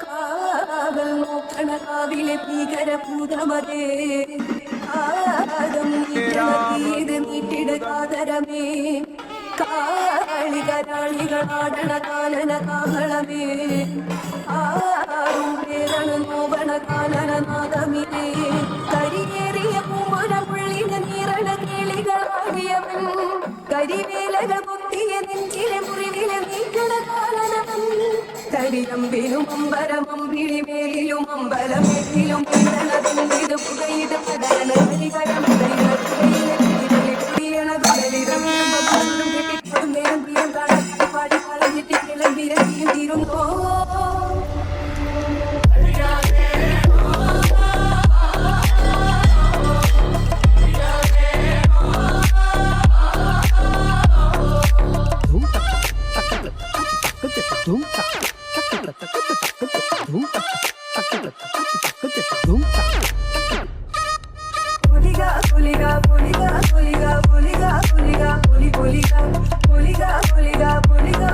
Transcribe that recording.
കാവൽ നോക്കണ കാവിലെ ഭീകരഭൂതമതേ ആദം നീട്ടിട് കാതരമേ കാളികരാളികളാടണ കാനന കാഹളമേ ആറും പേരണ നോവണ കാനന നാദമിതേ കരിയേറിയ പൂമ്പുര പുള്ളിന് നീറണ കേളികളാടിയവൻ കരിവേലകൾ പൊത്തിയ നെഞ്ചിലെ മുറിവിലെ നീക്കണ കാനനവൻ കരിയമ്പിലും അമ്പരമം വിളിമേലിലും അമ്പലമേറ്റിലും ഇത് പുകയിട്ട് പടരണ കരികരം പാടി കളഞ്ഞിട്ട് കിളമ്പിരത്തിയും തീരുന്നോ Poliga, poliga, poliga, poliga, poliga, poliga, poliga, poliga, poliga, poliga, poliga.